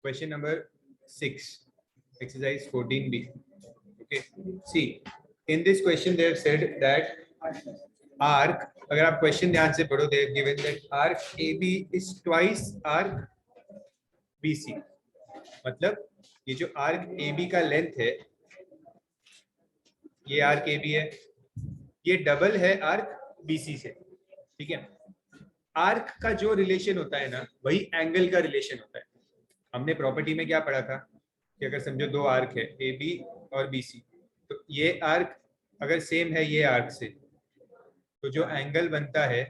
Question number 6, exercise 14b. Okay, see, in this question they have said that arc, अगर आप question ध्यान से पढ़ो, they have given that arc AB is twice arc BC. मतलब ये जो arc AB का लेंथ है, ये arc AB है, ये डबल है arc BC से. ठीक है, आर्क का जो रिलेशन होता है ना, वही एंगल का रिलेशन होता है. हमने प्रॉपर्टी में क्या पढ़ा था कि अगर समझो दो आर्क है ए बी और बी सी, तो ये आर्क अगर सेम है ये आर्क से, तो जो एंगल बनता है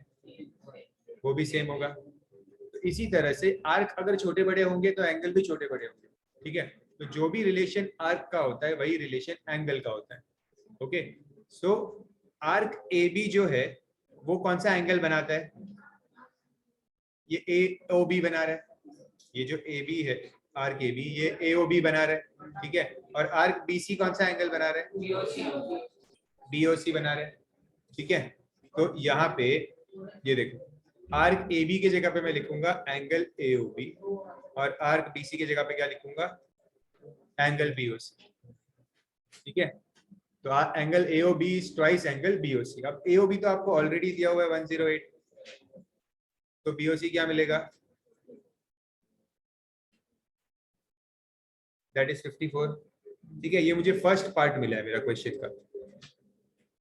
वो भी सेम होगा. तो इसी तरह से आर्क अगर छोटे बड़े होंगे तो एंगल भी छोटे बड़े होंगे. ठीक है, तो जो भी रिलेशन आर्क का होता है वही रिलेशन एंगल का होता है. Okay, so arc A B जो है वो कौन सा एंगल बनाता है? ये ए ओ बी बना रहा है. ये जो ए बी है आर्क ए बी, ये ए ओ बी बना रहा है. ठीक है, और आर्क बी सी कौन सा एंगल बना रहा है? बी ओ सी बना रहा है. ठीक है, तो यहाँ पे ये देखो, आर्क ए बी की जगह पे मैं लिखूंगा एंगल ए ओ बी, और आर्क बी सी की जगह पे क्या लिखूंगा? Angle B O C. ठीक है, तो angle A O B is twice angle B O C. अब ए ओ बी तो आपको ऑलरेडी दिया हुआ है 108, तो बी ओ सी क्या मिलेगा? That is 54. ठीक है, ये मुझे फर्स्ट पार्ट मिला है मेरा क्वेश्चन का.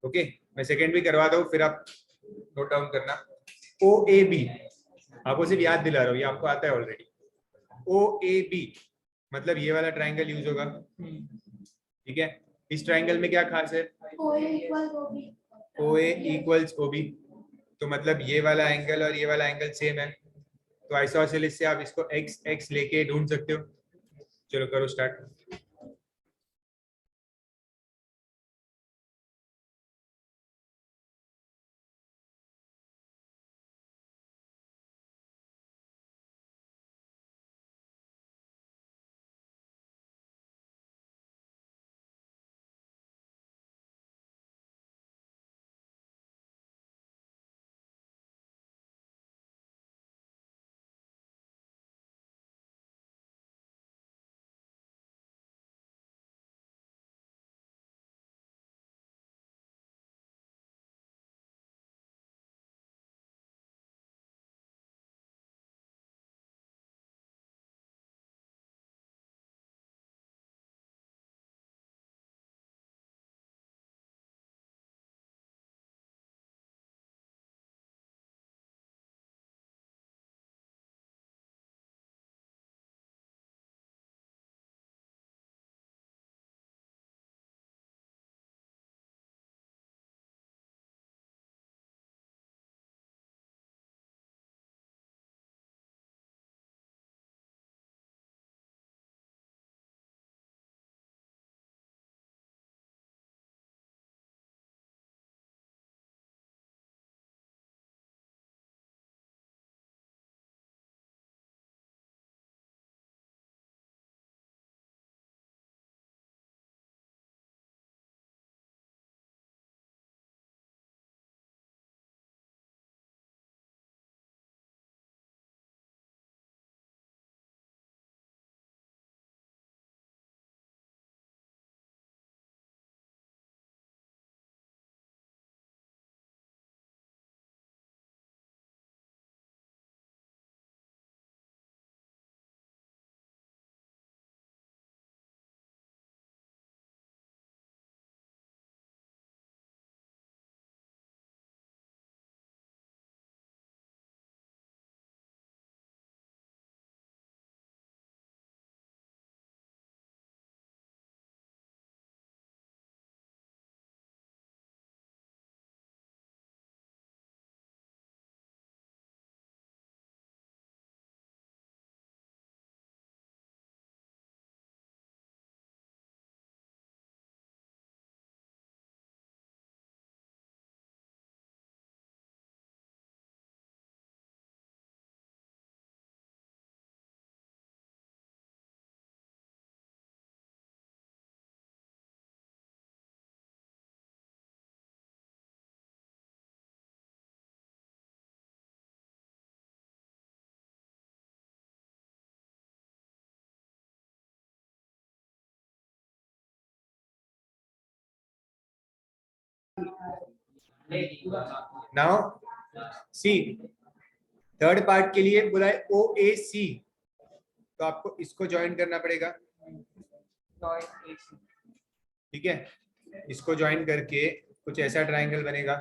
ओके, मैं सेकंड भी करवा दूं, फिर आप नोट डाउन करना. ओ ए बी, आपको सिर्फ याद दिला रहा हूँ, ये आपको आता है ऑलरेडी. ओ ए बी मतलब ये वाला ट्राइंगल यूज होगा. ठीक है, इस ट्राइंगल में क्या खास है? ओ ए इक्वल्स ओ बी, तो मतलब ये वाला एंगल और ये वाला एंगल सेम है. तो आइसोसेलेस से आप इसको एक्स एक्स लेके ढूंढ सकते हो. चलो करो start. Now see third part के लिए बोला है ओ ए सी, तो आपको इसको ज्वाइन करना पड़ेगा, ठीक है। इसको ज्वाइन करके कुछ ऐसा ट्राइंगल बनेगा।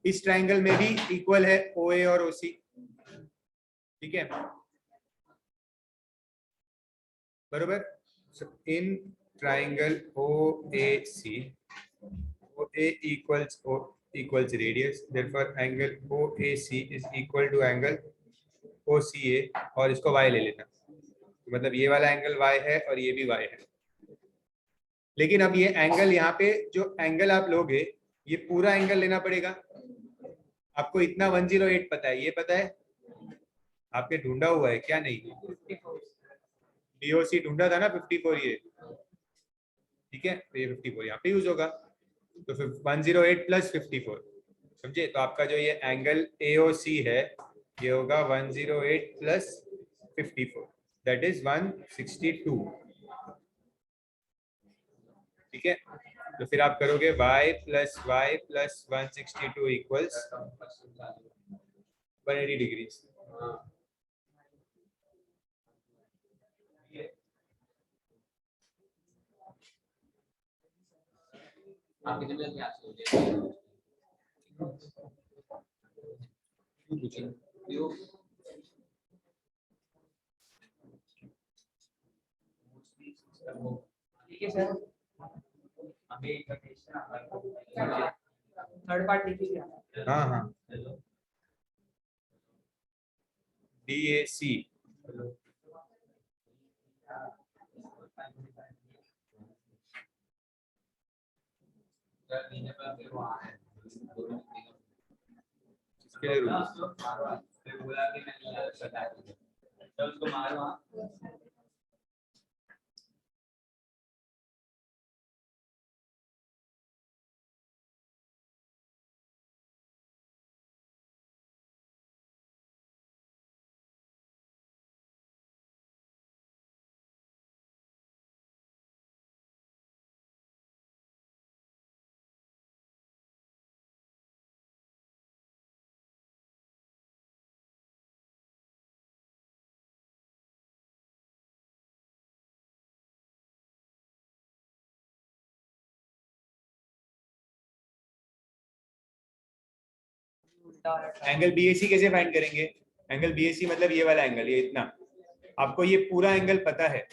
इस ट्राइंगल में भी इक्वल है ओ ए और ओ सी, ठीक है, बरोबर। In triangle O A C, O A equals radius, therefore angle OAC is equal to angle OCA, और इसको y ले लेना, तो मतलब ये वाला एंगल y है और ये भी y है। लेकिन अब ये एंगल यहाँ पे जो एंगल आप लोगे ये पूरा एंगल लेना पड़ेगा। आपको इतना 108 पता है, ये पता है आपके ढूंढा हुआ है क्या? नहीं, DOC ढूंढा था ना 54, ये ठीक है, तो ये 54 यहाँ पे यूज होगा, तो 108 प्लस 54, समझे? तो आपका जो ये एंगल AOC है ये होगा 108 प्लस 54, दैट इज 162, ठीक है। तो फिर आप करोगे y प्लस 162 इक्वल्स 180 डिग्री। ठीक है सर, थर्ड पार्ट लिखिए। हाँ हाँ, DAC इसके लिए एंगल BAC कैसे फाइंड करेंगे? एंगल BAC मतलब ये वाला एंगल, ये इतना, आपको ये पूरा एंगल पता है।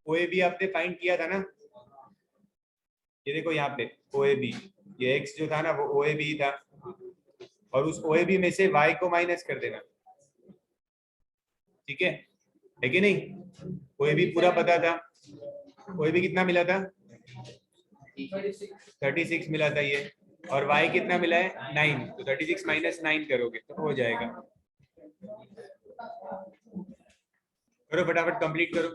OAB आपने फाइंड किया था ना, ये देखो यहाँ पे OAB, ये x जो था ना वो OAB था, और उस OAB में से y को माइनस कर देना, ठीक है कि नहीं? OAB पूरा पता था, OAB कितना मिला था? 36 मिला था ये, और y कितना मिला है? 9, तो 36 माइनस 9 करोगे तो हो जाएगा। करो फटाफट, कंप्लीट करो।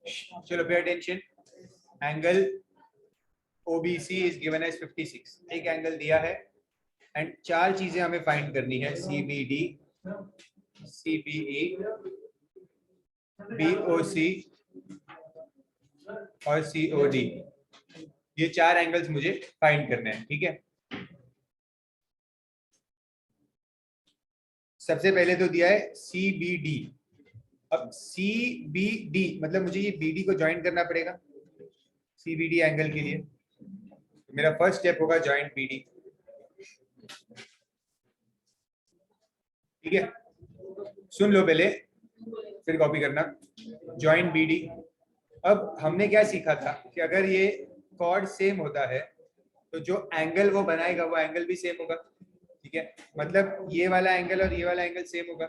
चलो pay attention, angle OBC is given as 56, एक एंगल दिया है एंड चार चीजें हमें फाइंड करनी है, CBD, CBE, BOC और COD। ये चार एंगल्स मुझे फाइंड करने हैं, ठीक है। सबसे पहले तो दिया है CBD। अब CBD मतलब मुझे ये BD को ज्वाइन करना पड़ेगा CBD एंगल के लिए। तो मेरा फर्स्ट स्टेप होगा ज्वाइंट BD, ठीक है। सुन लो पहले, फिर कॉपी करना। Joint BD। अब हमने क्या सीखा था कि अगर ये कॉर्ड सेम होता है तो जो एंगल वो बनाएगा वो एंगल भी सेम होगा, ठीक है। मतलब ये वाला एंगल और ये वाला एंगल सेम होगा,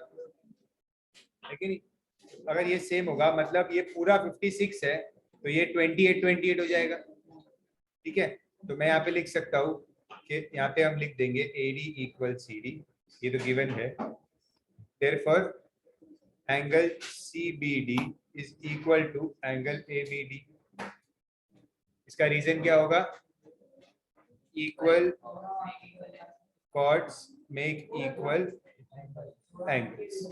है कि नहीं। अगर ये सेम होगा मतलब ये पूरा 56 है तो ये 28 हो जाएगा, ठीक है। तो मैं यहाँ पे लिख सकता हूँ कि यहाँ पे हम लिख देंगे AD इक्वल CD, ये तो गिवन है। Therefore angle CBD is equal to angle ABD। इसका रीजन क्या होगा, equal chords make equal angles.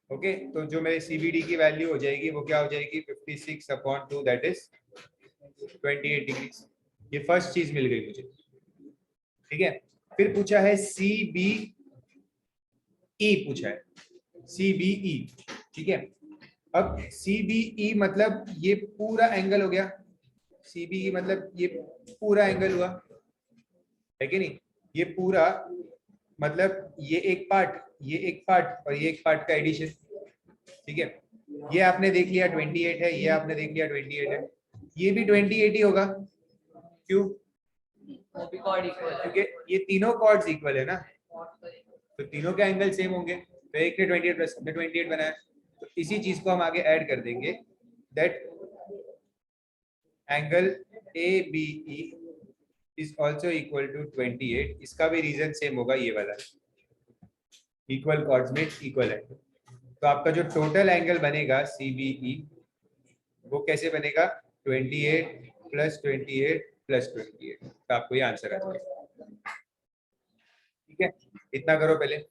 Okay, तो जो मेरे CBD की वैल्यू हो जाएगी वो क्या हो जाएगी, 56/2, दैट इज 28 डिग्रीज। ये फर्स्ट चीज मिल गई मुझे, ठीक है। फिर पूछा है CBE, पूछा है CBE, ठीक है। अब CBE मतलब ये पूरा एंगल हो गया, CBE मतलब ये पूरा एंगल हुआ, है कि नहीं। ये पूरा मतलब ये एक पार्ट, ये एक पार्ट और ये एक पार्ट का एडिशन, ठीक है। ये आपने देख लिया 28 है, ये आपने देख लिया 28 है, ये भी 28 ही होगा। क्यों, क्योंकि ये तीनों कॉर्ड्स इक्वल है ना, तो तीनों के एंगल सेम होंगे। तो एक ने 28 प्लस 28 बनाया, तो इसी चीज को हम आगे ऐड कर देंगे, that angle ABE is also equal to 28। इसका भी रीजन सेम होगा, ये वाला इक्वल कॉर्ड्स में इक्वल एंगल। तो आपका जो टोटल एंगल बनेगा CBE वो कैसे बनेगा, 28 प्लस 28 प्लस 28। तो आपको ये आंसर आ जाएगा, ठीक है। इतना करो पहले।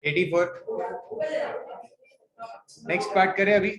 Eighty four. नेक्स्ट पार्ट करें अभी।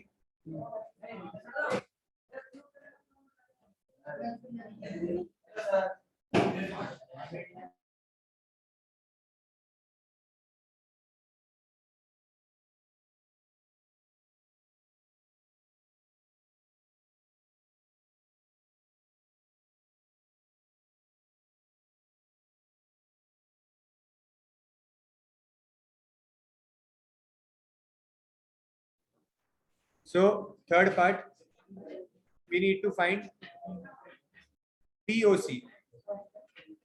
So third part, we need to find BOC.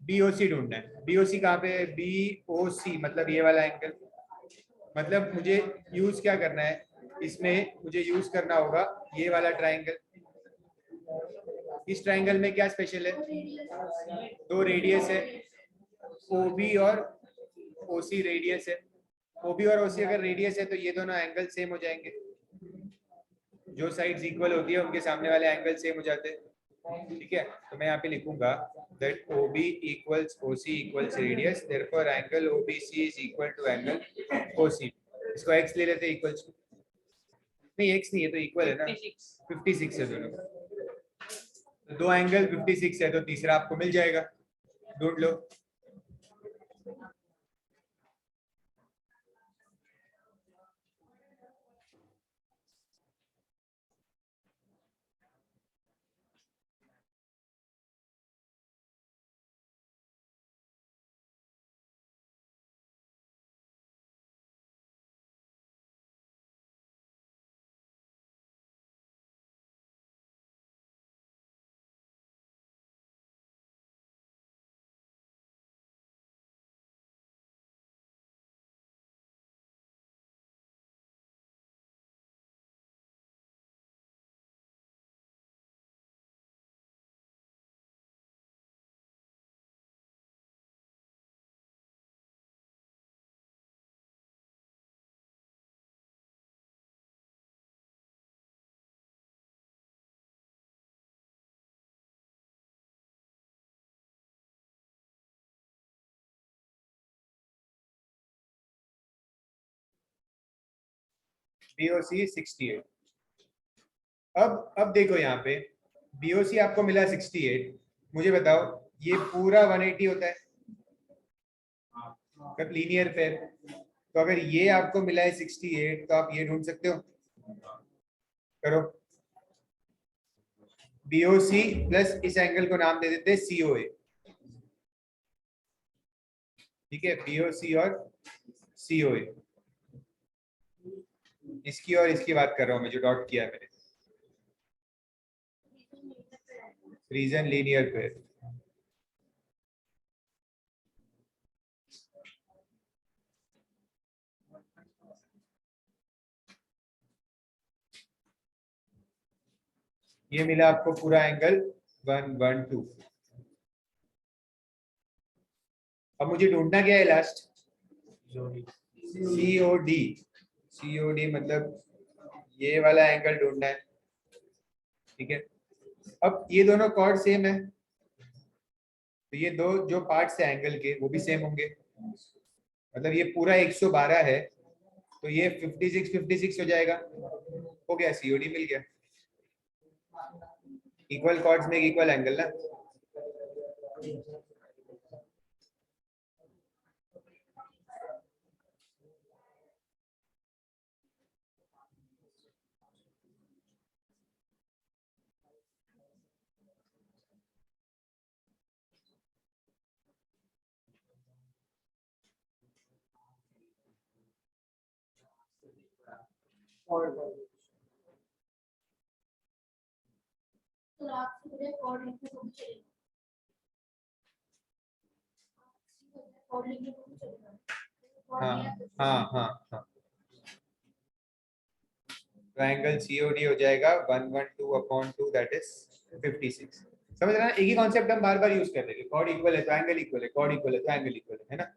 BOC ढूंढना है. BOC कहाँ पे है? BOC मतलब ये वाला एंगल. मतलब मुझे यूज क्या करना है इसमें? मुझे यूज करना होगा ये वाला ट्राइंगल. इस ट्राइंगल में क्या स्पेशल है? दो रेडियस है, OB और OC रेडियस है. OB और OC अगर रेडियस है तो ये दोनों एंगल सेम हो जाएंगे. जो साइड्स इक्वल होती है उनके सामने वाले एंगल सेम हो जाते हैं. ठीक है, तो मैं यहाँ पे लिखूंगा that OB equals OC equals radius, therefore angle OBC is equal to angle OC. इसको x ले लेते हैं इक्वल्स. नहीं x नहीं है तो इक्वल है ना. 56 है दोनों. दो एंगल 56 है तो तीसरा आपको मिल जाएगा. ढूंढ लो. BOC 68. अब देखो यहाँ पे BOC आपको मिला 68. मुझे बताओ ये पूरा 180 होता है जब लीनियर पे. तो अगर ये आपको मिला है 68 तो आप ये ढूंढ सकते हो. करो. BOC प्लस इस एंगल को नाम दे देते हैं COA. ठीक है, BOC और COA. इसकी और इसकी बात कर रहा हूं मैं, जो डॉट किया है मैंने. रीजन लीनियर पे. ये मिला आपको पूरा एंगल 112. अब मुझे ढूंढना क्या है लास्ट? COD. COD मतलब ये वाला एंगल ढूंढना है. ठीक है, अब ये दोनों कॉर्ड सेम है तो ये दो जो पार्ट्स है एंगल के वो भी सेम होंगे. मतलब ये पूरा 112 है तो ये 56 56 हो जाएगा. हो गया, COD मिल गया. इक्वल कॉर्ड्स में इक्वल एंगल ना. तो रात से मुझे कोड लिखने को भी चलेगा. कोड लिखने को भी चलेगा. हाँ हाँ हाँ हाँ. तो एंगल COD हो जाएगा 112/2 दैट इज 56. समझ रहे ना? एक ही कॉन्सेप्ट हम बार बार यूज कर रहे हैं. कॉर्ड इक्वल है तो एंगल इक्वल है, कॉर्ड इक्वल है तो एंगल इक्वल है ना.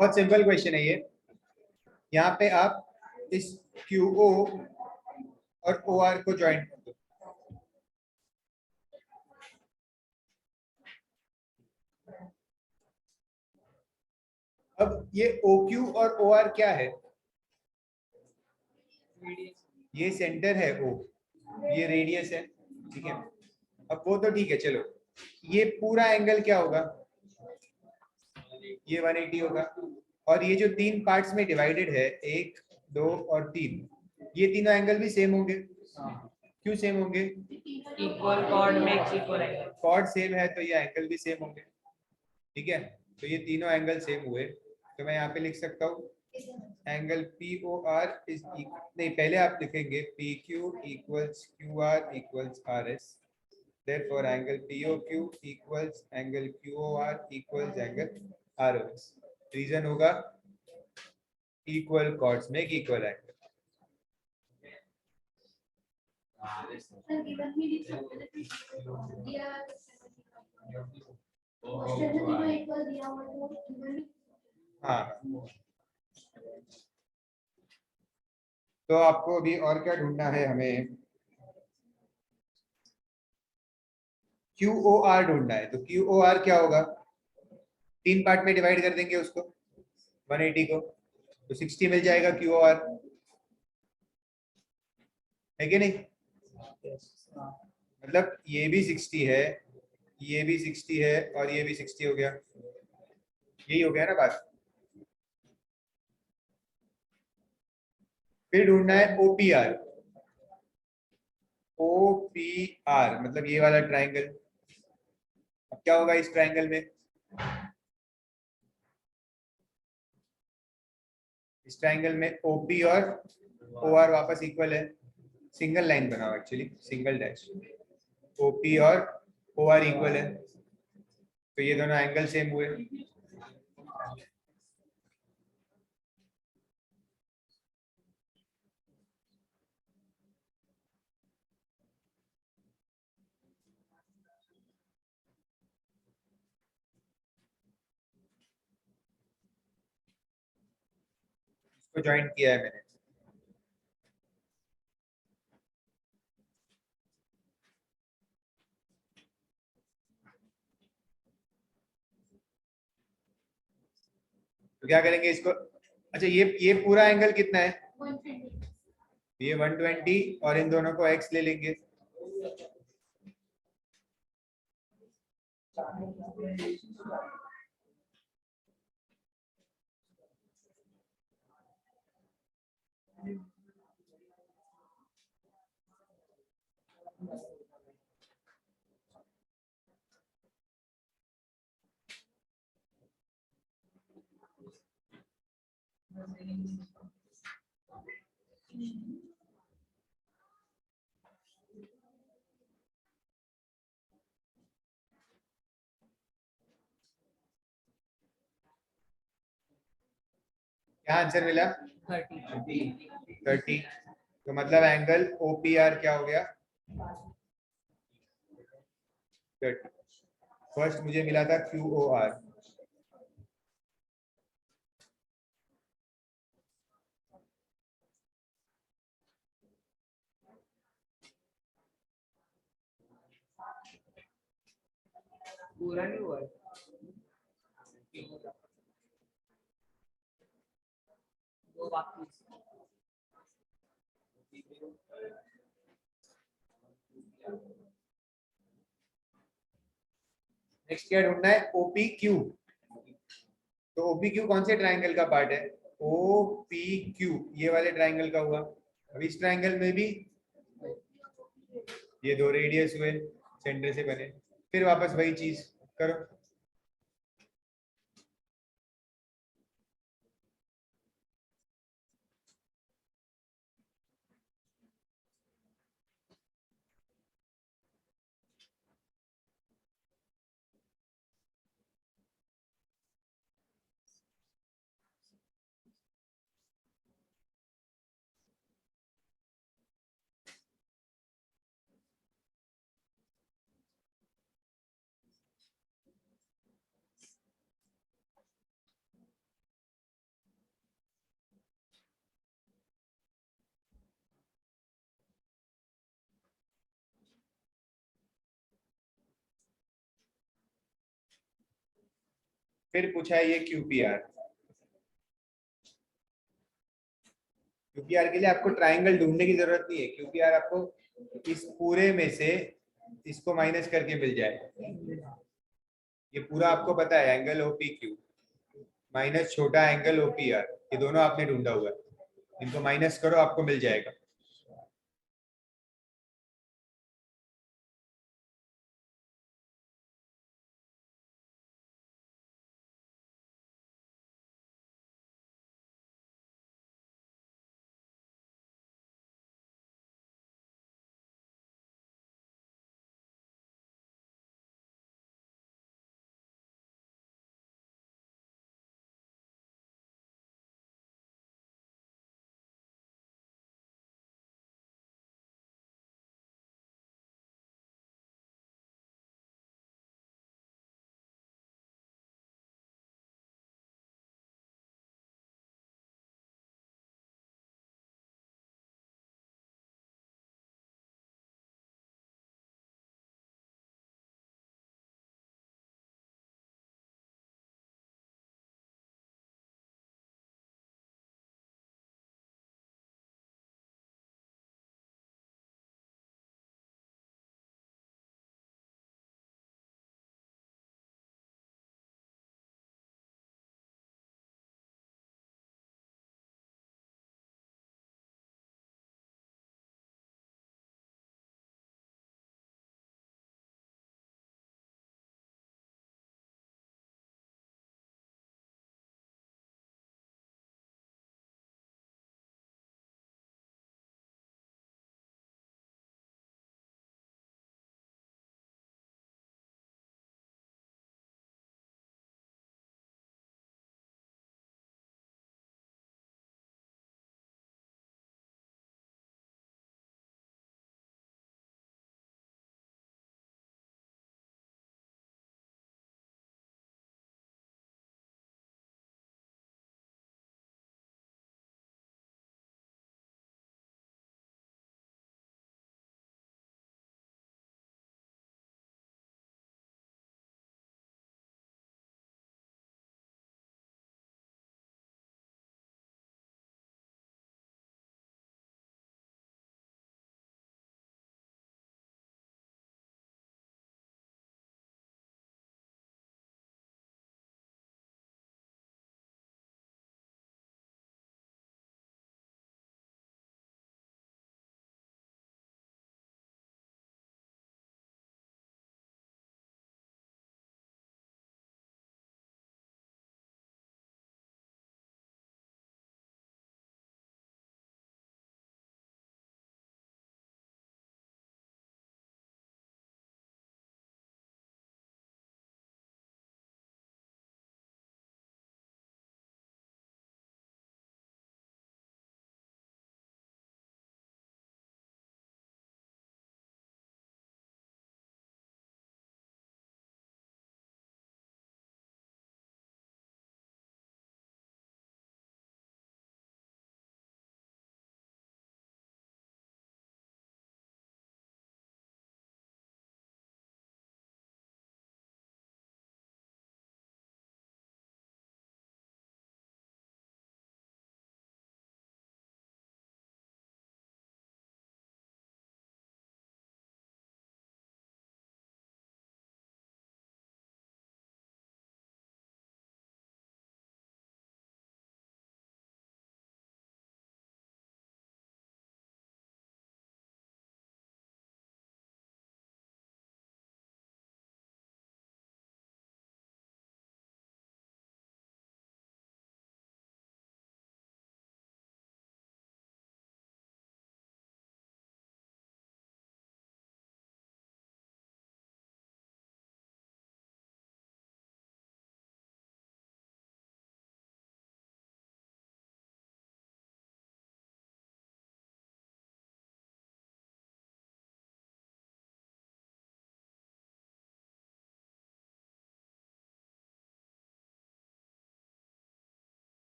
बहुत सिंपल क्वेश्चन है ये। यहाँ पे आप इस QO और OR को ज्वाइन कर दो। अब ये OQ और OR क्या है? ये सेंटर है O, ये रेडियस है, ठीक है। अब वो तो ठीक है, चलो ये पूरा एंगल क्या होगा? ये 180 होगा। और ये जो 3 पार्ट्स में डिवाइडेड है, 1, 2 और 3, ये तीनों एंगल भी सेम होंगे। क्यों सेम होंगे? Equal chord makes equal angle. Chord same है तो ये एंगल भी सेम होंगे, ठीक है। तो ये तीनों एंगल सेम हुए, तो मैं यहाँ पे लिख सकता हूँ एंगल POR इज नहीं, पहले आप लिखेंगे PQ equals QR equals RS। Therefore angle POQ equals angle QOR equals angle ROS। Reason होगा equal chords make equal angle. Sir given भी लिख सकते थे दिया क्वेश्चन में तीनों इक्वल दिया हुआ है तो गिवन भी। हाँ, तो आपको अभी और क्या ढूंढना है? हमें QOR ढूंढना है। तो QOR क्या होगा? 3 पार्ट में डिवाइड कर देंगे उसको, 180 को, तो 60 मिल जाएगा QOR, है कि नहीं? मतलब ये भी 60 है, ये भी 60 है और ये भी 60 हो गया। यही हो गया ना बात। फिर ढूंढना है OPR। OPR मतलब ये वाला ट्राइंगल। अब क्या होगा इस ट्राइंगल में? इस ट्राइंगल में OP और OR वापस इक्वल है। सिंगल लाइन बनाओ, एक्चुअली सिंगल डैश। OP और OR इक्वल है, तो ये दोनों एंगल सेम हुए। इसको ज्वाइन किया है मैंने। तो क्या करेंगे इसको? अच्छा, ये पूरा एंगल कितना है? 120 ये 120 और इन दोनों को x ले लेंगे। क्या आंसर मिला? 30। तो मतलब एंगल OPR क्या हो गया? 30। फर्स्ट मुझे मिला था QOR। पूरा नहीं हुआ है। दो बाकी। नेक्स्ट क्या ढूंढना है? OPQ। तो OPQ कौन से ट्राइंगल का पार्ट है? OPQ ये वाले ट्राइंगल का हुआ। अब इस ट्राइंगल में भी ये दो रेडियस हुए, सेंटर से बने। फिर वापस वही चीज करो। फिर पूछा है ये QPR। QPR के लिए आपको ट्राइंगल ढूंढने की जरूरत नहीं है, QPR आपको इस पूरे में से इसको माइनस करके मिल जाएगा। ये पूरा आपको पता है, एंगल OPQ माइनस छोटा एंगल OPR, ये दोनों आपने ढूंढा हुआ है, इनको माइनस करो आपको मिल जाएगा।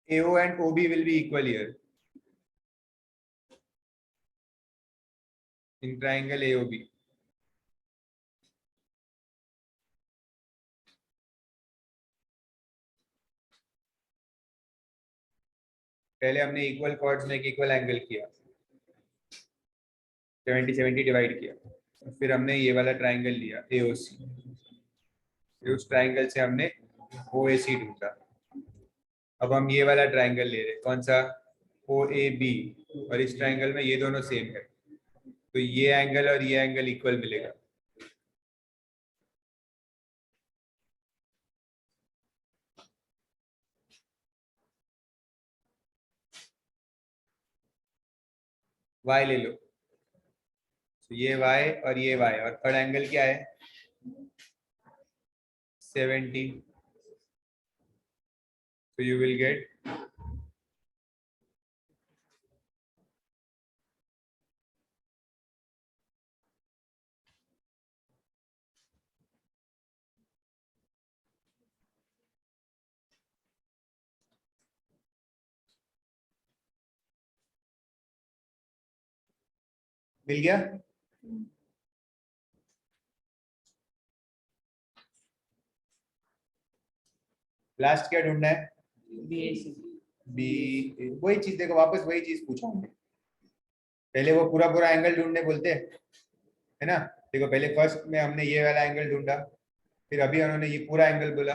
AO and OB will be equal here in triangle AOB. पहले हमने इक्वल कॉर्ड्स में इक्वल एंगल किया, 70-70 डिवाइड किया, फिर हमने ये वाला ट्राइंगल लिया AOC, फिर उस ट्राइंगल से हमने OAC ढूंढा। अब हम ये वाला ट्राइंगल ले रहे हैं, कौन सा, OAB, और इस ट्राइंगल में ये दोनों सेम है, तो ये एंगल और ये एंगल इक्वल मिलेगा। y ले लो, तो ये y और ये y, और थर्ड एंगल क्या है, 70, so you will get मिल गया। लास्ट क्या ढूंढना है, BAC. बी, वही चीज देखो, वापस वही चीज पूछा हमने, पहले वो पूरा पूरा एंगल ढूंढने बोलते हैं, है ना। देखो पहले फर्स्ट में हमने ये वाला एंगल ढूंढा, फिर अभी उन्होंने ये पूरा एंगल बोला,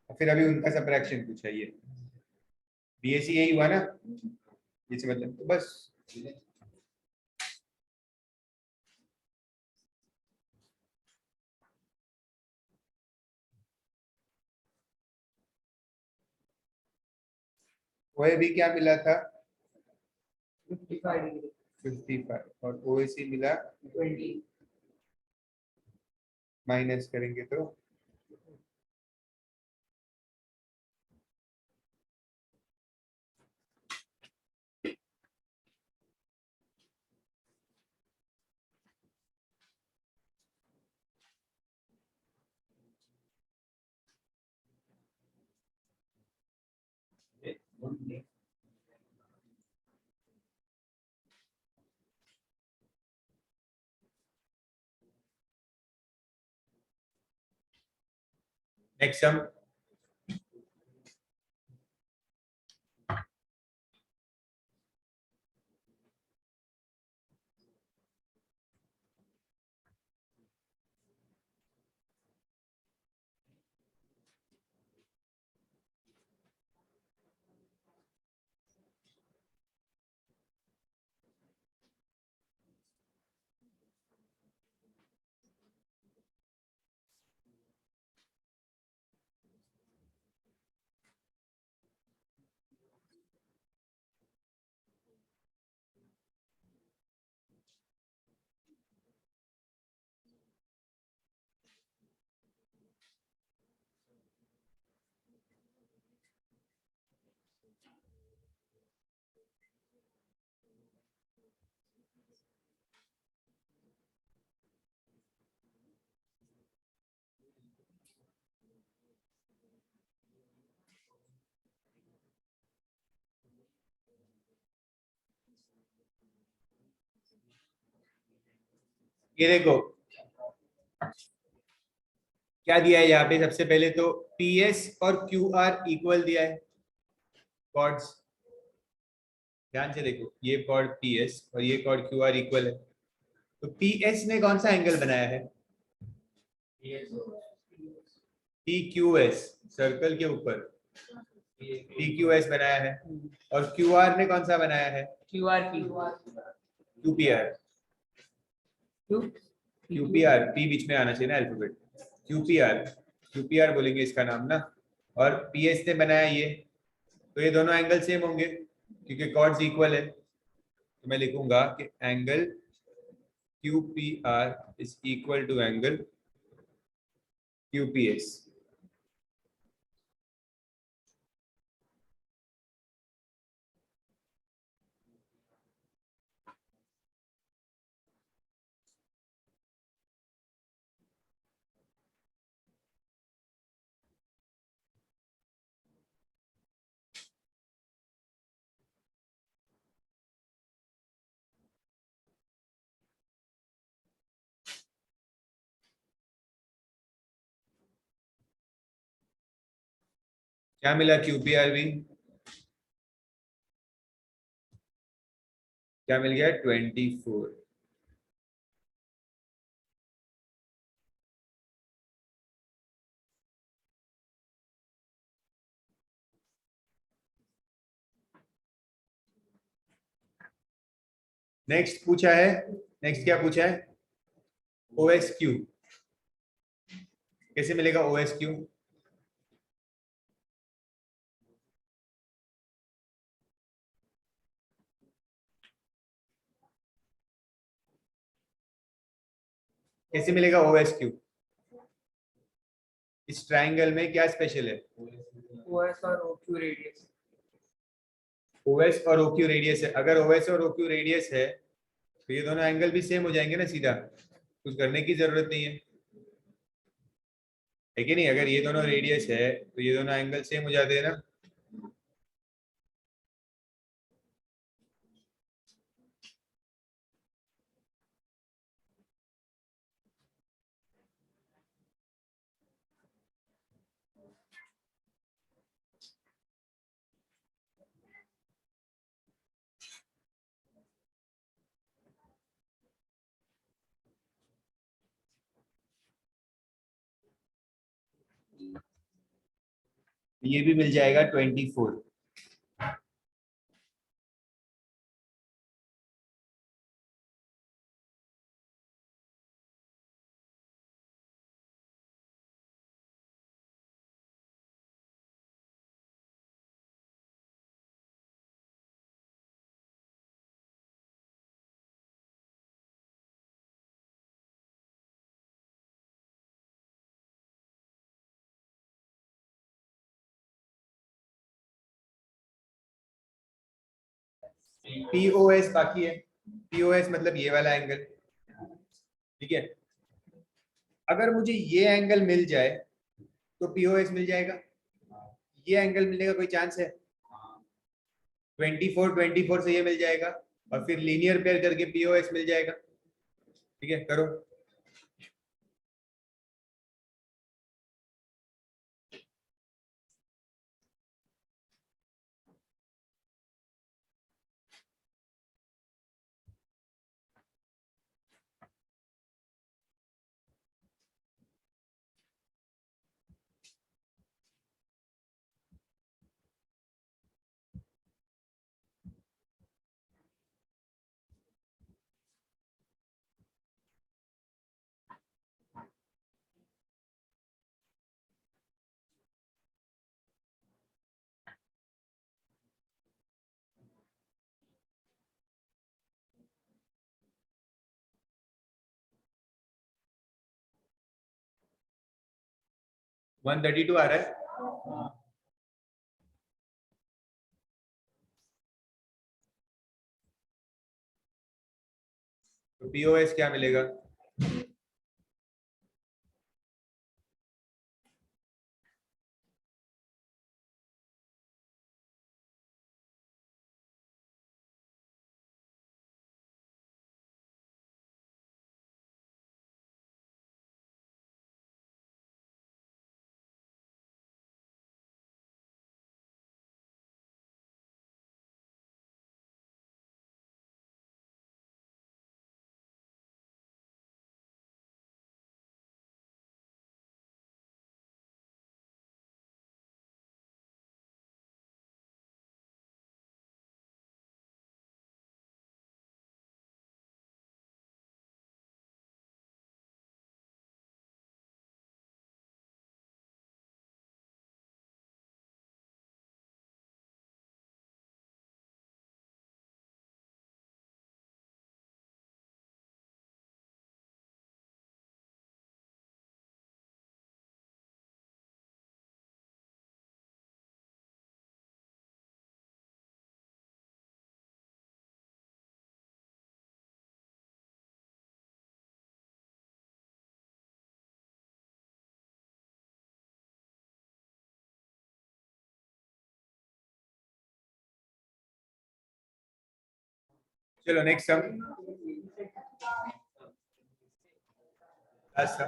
और फिर अभी उनका सबट्रैक्शन पूछा, ये BAC यही हुआ ना, इसे मतलब तो बस। वो भी क्या मिला था, 55 degree. 55, और OAC मिला 20. माइनस करेंगे तो नेक्स्ट सम, ये देखो क्या दिया है यहाँ पे, सबसे पहले तो PS और QR इक्वल दिया है कॉर्ड्स, ध्यान से देखो, ये कॉर्ड PS और ये कॉर्ड QR इक्वल है, तो PS ने कौन सा एंगल बनाया है, PQS, सर्कल के ऊपर PQS बनाया है, और QR ने कौन सा बनाया है, QRP. QPR, QPR, P बीच में आना चाहिए ना अल्फाबेट, QPR बोलेंगे इसका नाम ना, और PS ने बनाया ये, तो ये दोनों एंगल सेम होंगे क्योंकि कॉर्ड्स इक्वल है, तो मैं लिखूंगा कि angle QPR is equal to angle QPS। क्या मिला QPRV? क्या मिल गया? 24। नेक्स्ट पूछा है, नेक्स्ट क्या पूछा है? OSQ। कैसे मिलेगा OSQ? कैसे मिलेगा OSQ? इस ट्राइंगल में क्या स्पेशल है? OS और OQ रेडियस। OS और OQ रेडियस है। अगर OS और OQ रेडियस है तो ये दोनों एंगल भी सेम हो जाएंगे ना, सीधा, कुछ करने की जरूरत नहीं है कि नहीं? अगर ये दोनों रेडियस है तो ये दोनों एंगल सेम हो जाते हैं ना। ये भी मिल जाएगा 24। POS बाकी है। POS मतलब ये वाला एंगल, ठीक है। अगर मुझे ये एंगल मिल जाए तो POS मिल जाएगा। ये एंगल मिलने का कोई चांस है? 24 से ये मिल जाएगा और फिर लीनियर पेयर करके POS मिल जाएगा। ठीक है, करो। वन 132 आ रहा है। तो POS क्या मिलेगा? चलो नेक्स्ट सम। लास्ट सम।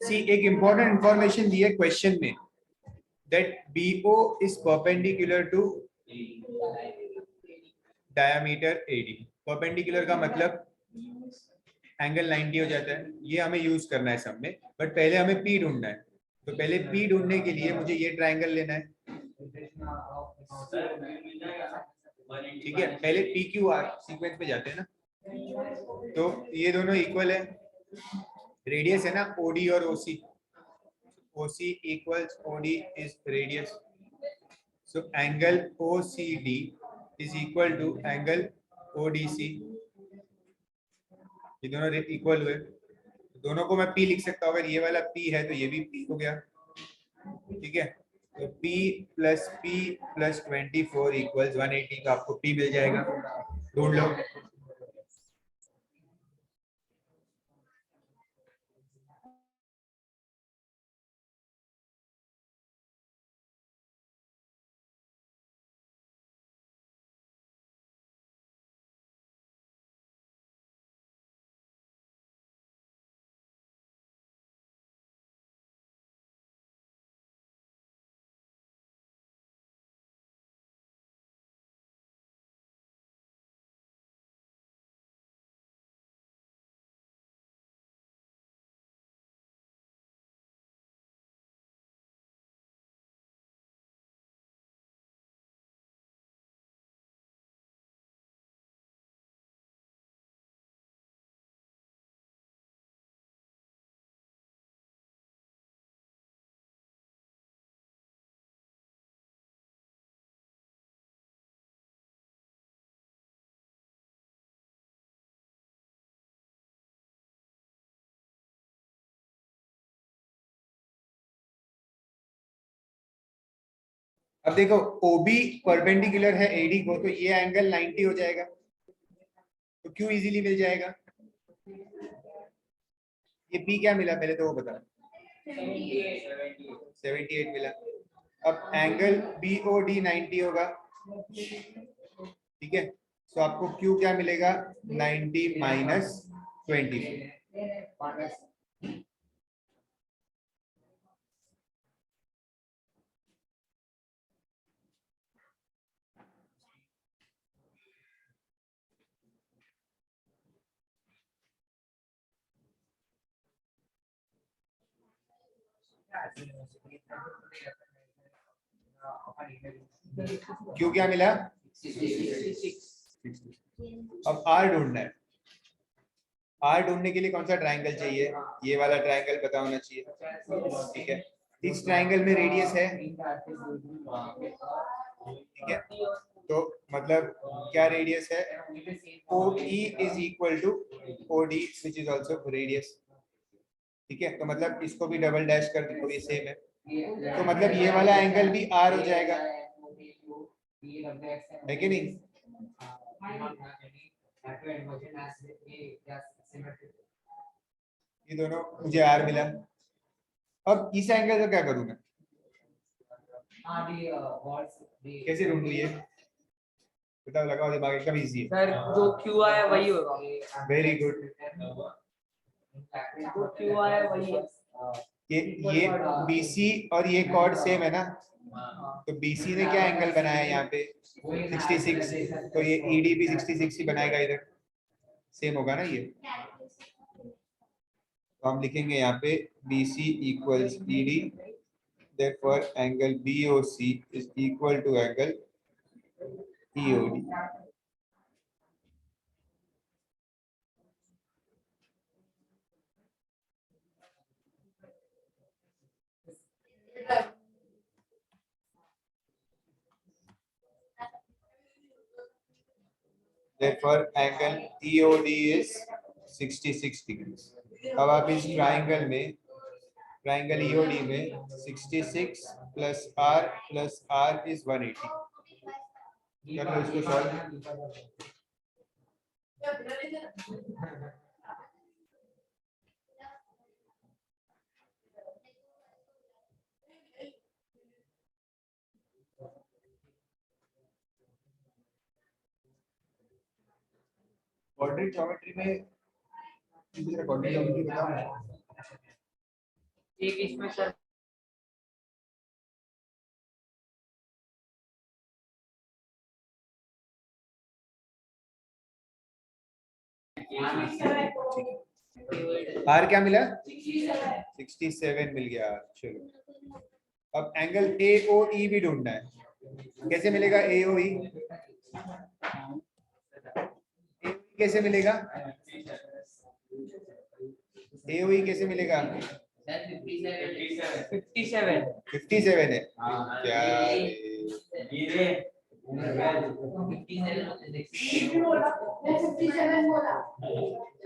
सी एक important information दी है क्वेश्चन में that BO is perpendicular to diameter AD. perpendicular का मतलब एंगल 90 हो जाता है, ये हमें यूज करना है सब में, बट पहले हमें P ढूंढना है। तो पहले P ढूंढने के लिए मुझे ये ट्रायंगल लेना है, ठीक है। पहले PQR सीक्वेंस में जाते हैं ना, तो ये दोनों इक्वल है, रेडियस है ना OD और OC, OC equals OD is radius, so angle OCD is equal to angle ODC, ये दोनों इक्वल हुए, दोनों को मैं P लिख सकता हूँ, अगर ये वाला P है तो ये भी P हो गया, ठीक है। तो P plus P plus 24 equals 180, तो आपको P मिल जाएगा, ढूंढ लो। अब देखो OB परपेंडिकुलर है AD को, तो ये एंगल 90 हो जाएगा, तो Q इजीली मिल जाएगा। ये P क्या मिला पहले तो वो बता। 78 मिला। अब एंगल BOD 90 होगा, ठीक है, तो आपको Q क्या मिलेगा, 90 माइनस 20। Q क्या मिला, 60। अब R ढूंढना है। R ढूंढने के लिए कौन सा ट्रायंगल चाहिए, ये वाला ट्रायंगल पता होना चाहिए, ठीक है। इस ट्रायंगल में रेडियस है, ठीक है, तो मतलब क्या रेडियस है, OE is equal to OD which is also radius, ठीक है। तो मतलब इसको भी डबल डैश कर दो, ये सेम है, तो मतलब ये वाला एंगल भी R हो जाएगा, है कि नहीं। ये दोनों मुझे R मिला। अब इस एंगल का क्या करूं मैं, कैसे ढूंढूं ये बताओ, लगाओ दिमाग, एकदम इजी है। सर जो Q आया वही होगा, वेरी गुड। जो Q आया वही है। ये BC और ये कॉर्ड सेम है ना, तो BC ने क्या एंगल बनाया यहाँ पे 66, तो ये ED भी 66 ही बनाएगा, इधर सेम होगा ना ये। तो हम लिखेंगे यहाँ पे BC equals ED, therefore angle BOC is equal to angle EOD। Therefore angle EOD is 66 degrees। अब आप इस ट्राइंगल में, ट्राइंगल EOD में 66 प्लस R इज 180। चलो इसको सॉल्व। क्वाड्रेटिक ज्योमेट्री में क्वाड्रेटिक ज्योमेट्री बताओ। एक इसमें सर R क्या मिला, 67 मिल गया। चलो अब एंगल AOE भी ढूंढना है, कैसे मिलेगा AOE, कैसे मिलेगा AOE कैसे मिलेगा, 57 है क्या रे?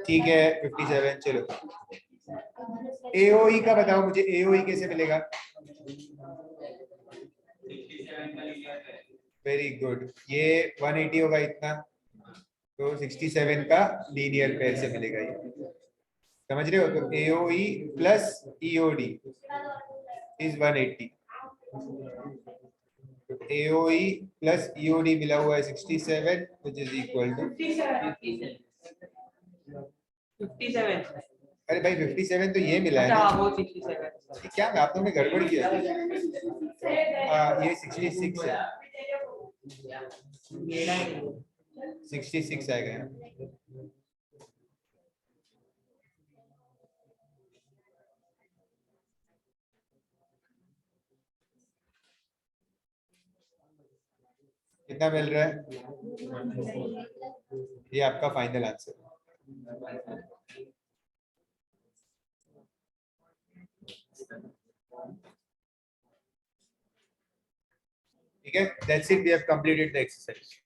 ठीक है 57। चलो AOE का बताओ मुझे, AOE कैसे मिलेगा। वेरी गुड, ये 180 होगा इतना, तो 67 का लीनियर पेयर से मिलेगा ये, समझ रहे हो। तो AOE प्लस EOD इज 180, तो AOE प्लस EOD मिला हुआ है 67 which is equal to 57। अरे भाई 57 तो ये मिला है अच्छा ना, वो 67। ये क्या आप लोगों ने गड़बड़ किया। ये 66 है, मेरा है 66 आएगा यहाँ। कितना मिल रहा है, ये आपका फाइनल आंसर। ठीक है, that's it, we have completed the exercise.